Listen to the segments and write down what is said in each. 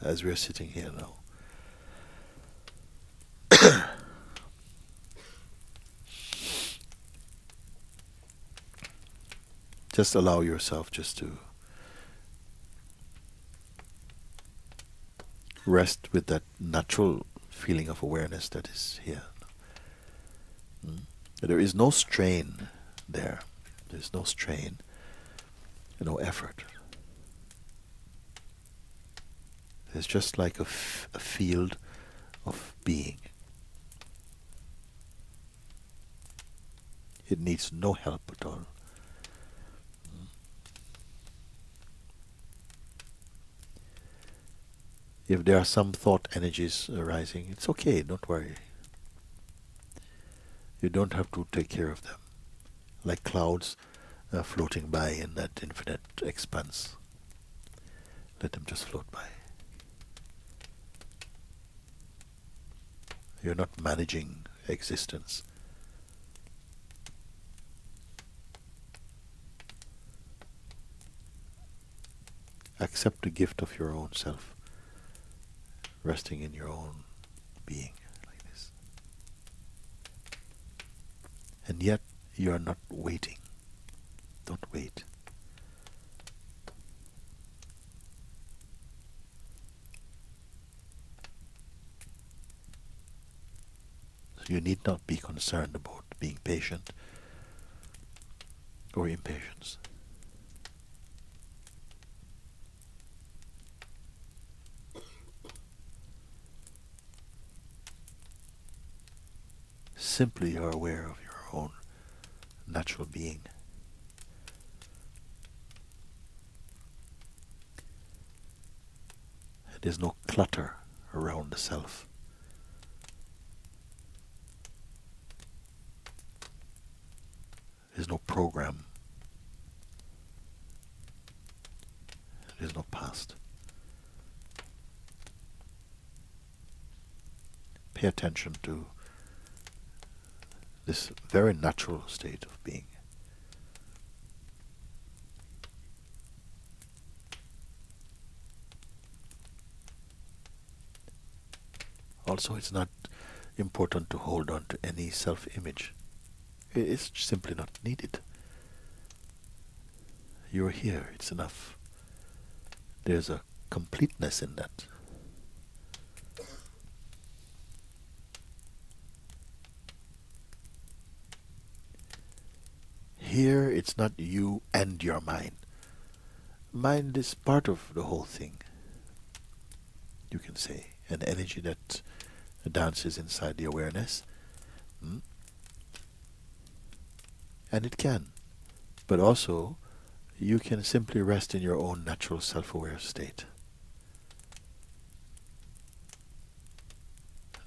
as we are sitting here now. Just allow yourself just to rest with that natural feeling of awareness that is here. Mm. There is no strain there. There's no strain, no effort. It's just like a field of being. It needs no help at all. If there are some thought energies arising, it's okay, don't worry. You don't have to take care of them. Like clouds floating by in that infinite expanse. Let them just float by. You're not managing existence. Accept the gift of your own self, resting in your own being like this. And yet you are not waiting. Don't wait. So you need not be concerned about being patient or impatience. Simply you are aware of your own natural being. There's no clutter around the self. There's no program. There's no past. Pay attention to this very natural state of being. Also, it's not important to hold on to any self-image. It's simply not needed. You're here, it's enough. There's a completeness in that. Here, it's not you and your mind. Mind is part of the whole thing, you can say. An energy that dances inside the awareness. And it can. But also, you can simply rest in your own natural self-aware state.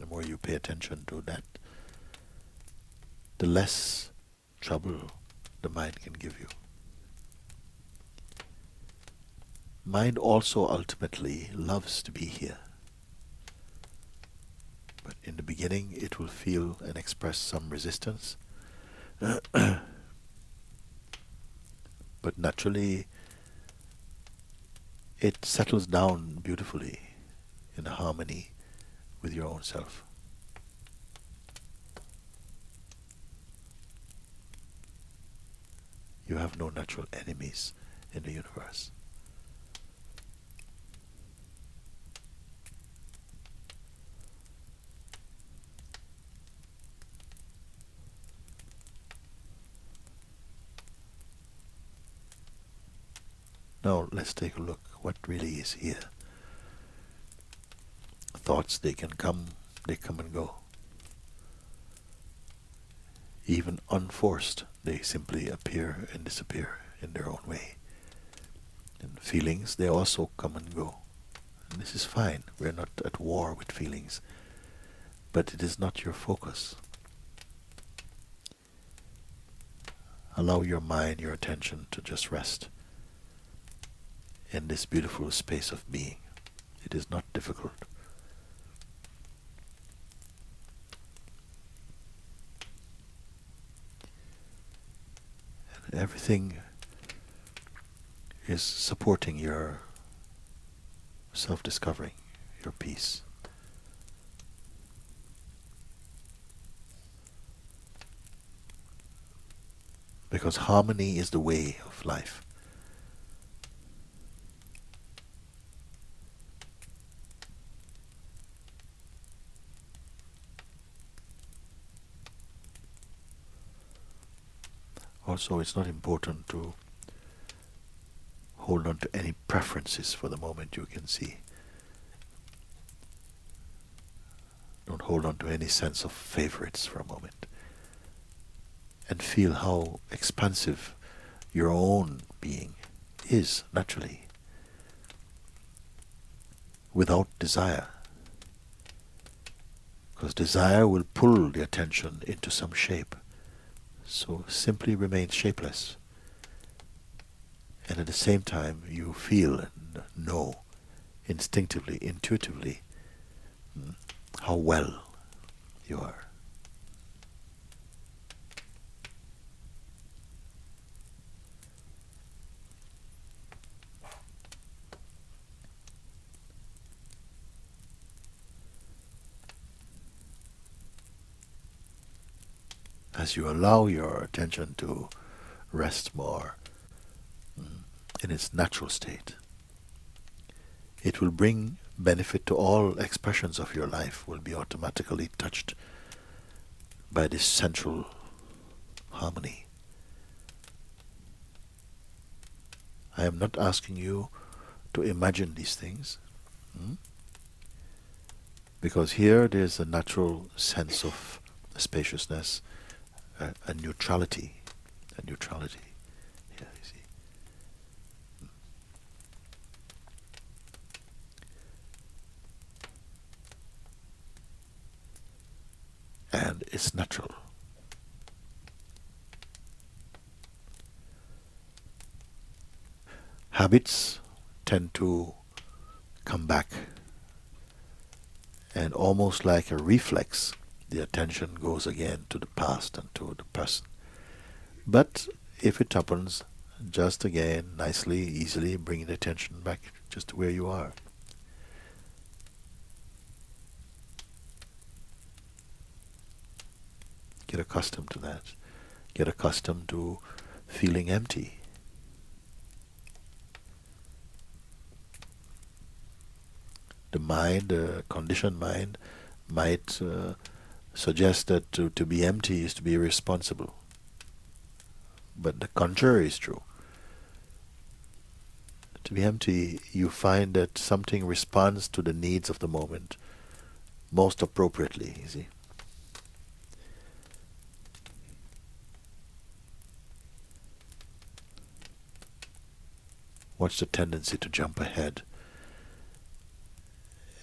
The more you pay attention to that, the less trouble the mind can give you. Mind also ultimately loves to be here. But in the beginning it will feel and express some resistance. But naturally it settles down beautifully in harmony with your own self. You have no natural enemies in the universe. Now let's take a look what really is here. Thoughts, they come and go. Even unforced, they simply appear and disappear in their own way. And feelings, they also come and go. And this is fine. We're not at war with feelings. But it is not your focus. Allow your mind, your attention to just rest in this beautiful space of being. It is not difficult. And everything is supporting your self-discovering, your peace. Because harmony is the way of life. Also, it's not important to hold on to any preferences for the moment. You can see. Don't hold on to any sense of favorites for a moment. And feel how expansive your own being is naturally, without desire. Because desire will pull the attention into some shape. So simply remain shapeless. And at the same time, you feel and know instinctively, intuitively, how well you are. As you allow your attention to rest more in its natural state, it will bring benefit to all expressions of your life, will be automatically touched by this central harmony. I am not asking you to imagine these things, because here there's a natural sense of spaciousness, a neutrality, Here, you see. And it's natural. Habits tend to come back, and almost like a reflex, the attention goes again to the past and to the present. But if it happens, just again, nicely, easily bring the attention back just to where you are. Get accustomed to that. Get accustomed to feeling empty. The mind, the conditioned mind, might suggest that to be empty is to be irresponsible. But the contrary is true. To be empty, you find that something responds to the needs of the moment most appropriately, you see. Watch the tendency to jump ahead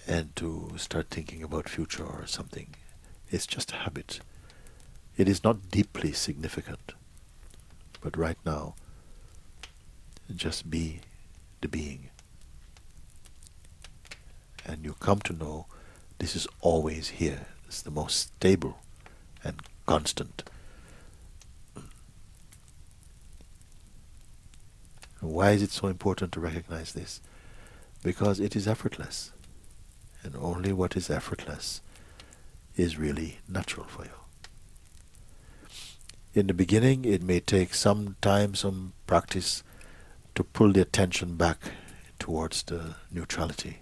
and to start thinking about future or something. It's just a habit. It is not deeply significant. But right now, just be the being. And you come to know this is always here. It's the most stable and constant. And why is it so important to recognize this? Because it is effortless. And only what is effortless is really natural for you. In the beginning, it may take some time, some practice to pull the attention back towards the neutrality,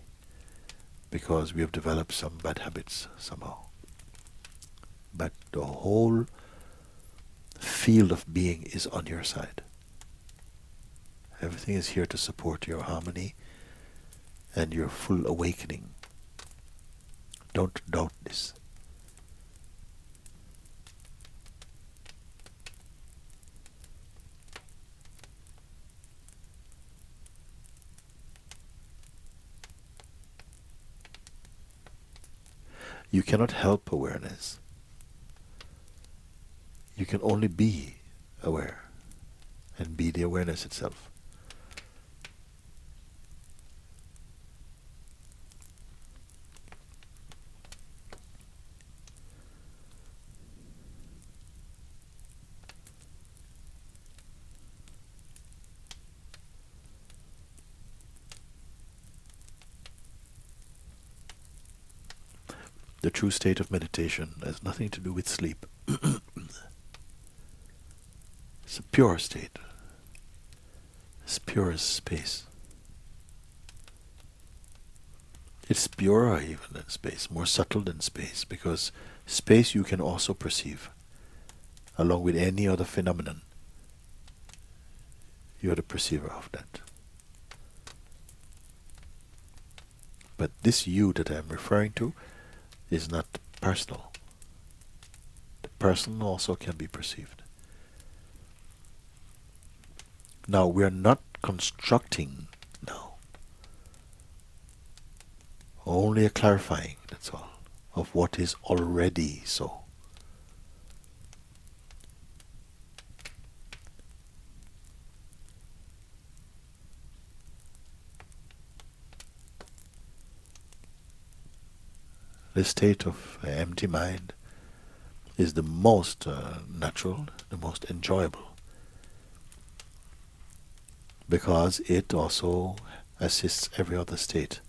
because we have developed some bad habits somehow. But the whole field of being is on your side. Everything is here to support your harmony and your full awakening. Don't doubt this. You cannot help awareness. You can only be aware and be the awareness itself. The true state of meditation has nothing to do with sleep. It's a pure state. It's pure as space. It's purer even than space, more subtle than space, because space you can also perceive, along with any other phenomenon. You are the perceiver of that. But this you that I'm referring to is not personal. The person also can be perceived. Now, we are not constructing now. Only a clarifying, that's all, of what is already so. The state of empty mind is the most natural, the most enjoyable, because it also assists every other state.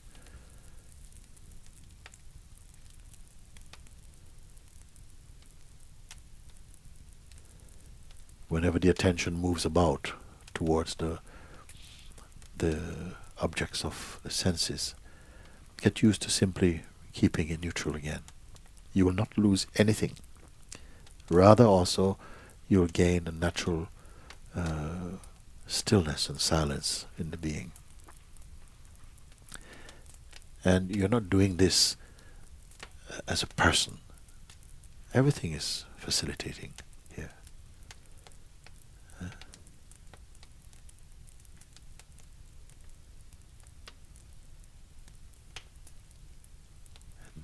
Whenever the attention moves about towards the objects of the senses, get used to simply keeping it neutral again. You will not lose anything. Rather also, you will gain a natural stillness and silence in the being. And you're not doing this as a person. Everything is facilitating here.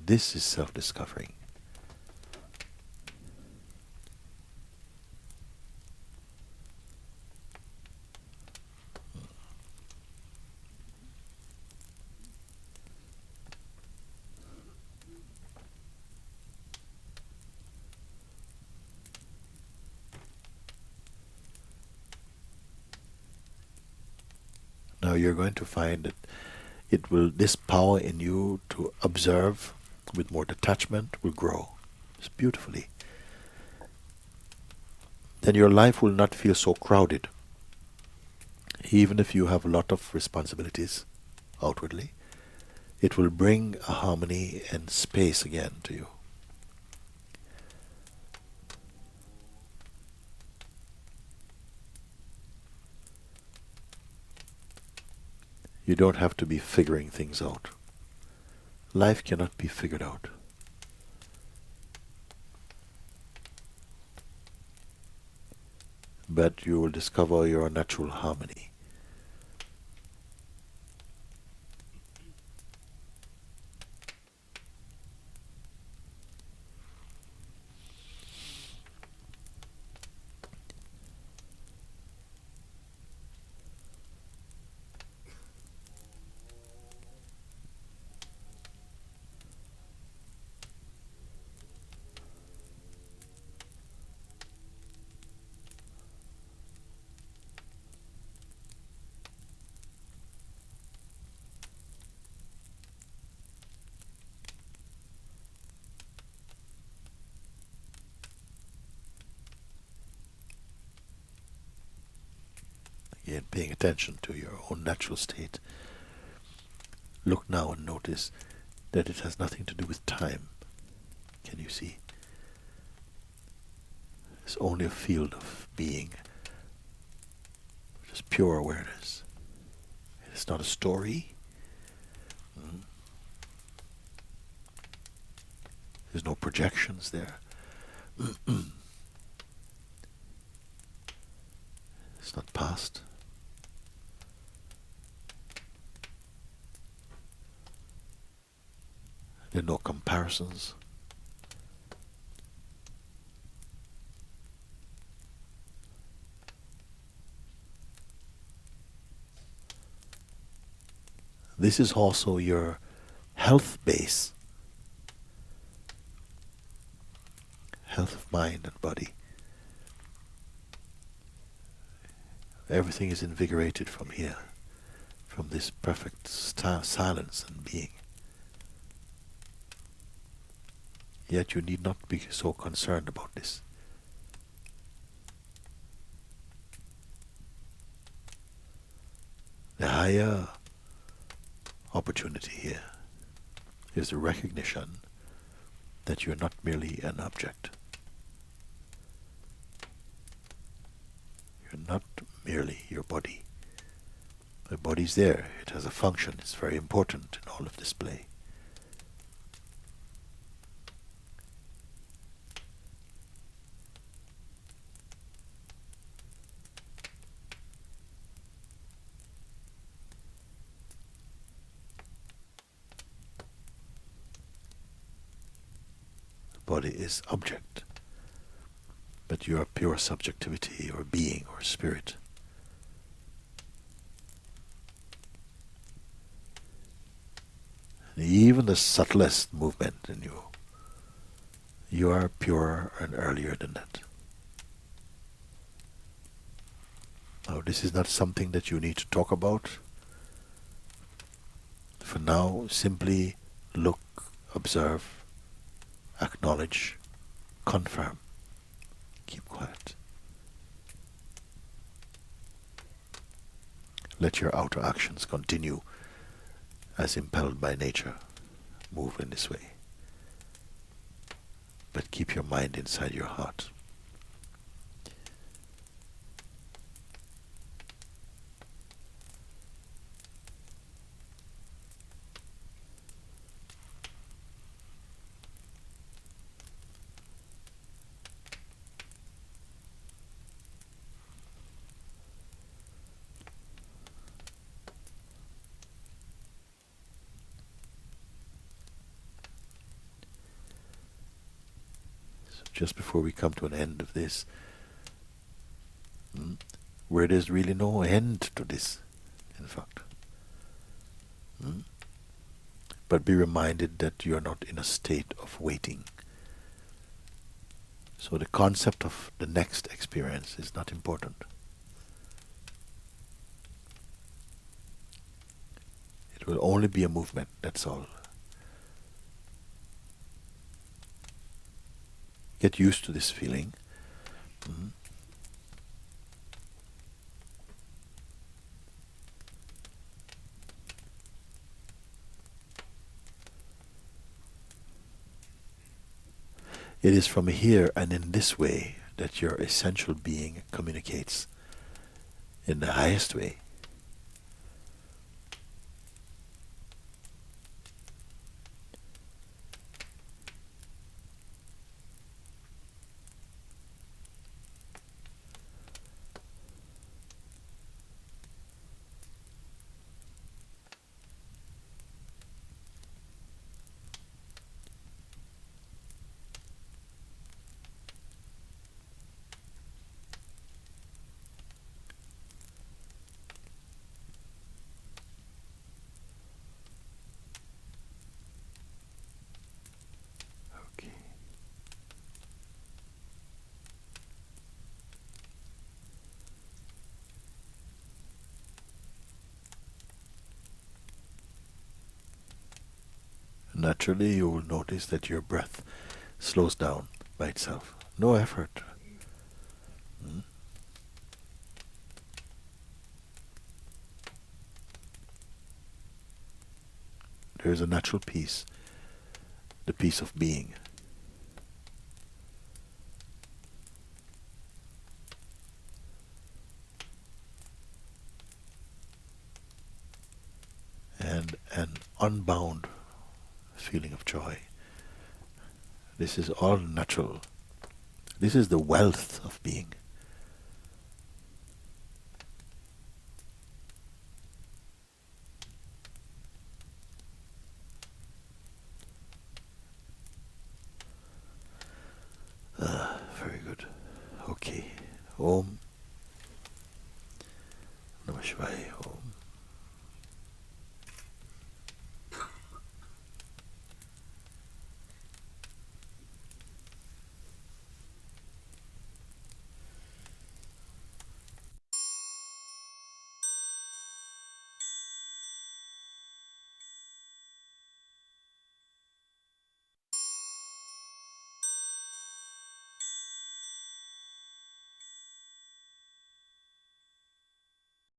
This is self-discovering. Now you're going to find that this power in you to observe with more detachment will grow. It's beautifully. Then your life will not feel so crowded. Even if you have a lot of responsibilities outwardly, it will bring a harmony and space again to you. You don't have to be figuring things out. Life cannot be figured out. But you will discover your natural harmony. Again, paying attention to your own natural state. Look now and notice that it has nothing to do with time. Can you see? It's only a field of being. Just pure awareness. It's not a story. There's no projections there. It's not past. There are no comparisons. This is also your health base. Health of mind and body. Everything is invigorated from here, from this perfect silence and being. Yet you need not be so concerned about this. The higher opportunity here is the recognition that you're not merely an object. You're not merely your body. The body's there, it has a function, it's very important in all of this play. Body is object, but you are pure subjectivity or being or spirit. And even the subtlest movement in you, you are purer and earlier than that. Now, this is not something that you need to talk about. For now, simply look, observe, acknowledge, confirm. Keep quiet. Let your outer actions continue as impelled by nature. Move in this way. But keep your mind inside your heart. Just before we come to an end of this, where there's really no end to this, in fact. But be reminded that you are not in a state of waiting. So the concept of the next experience is not important. It will only be a movement, that's all. Get used to this feeling. It is from here and in this way that your essential being communicates in the highest way. Naturally, you will notice that your breath slows down by itself. No effort. There is a natural peace, the peace of being. And an unbound feeling of joy. This is all natural. This is the wealth of being. Very good. Okay. Om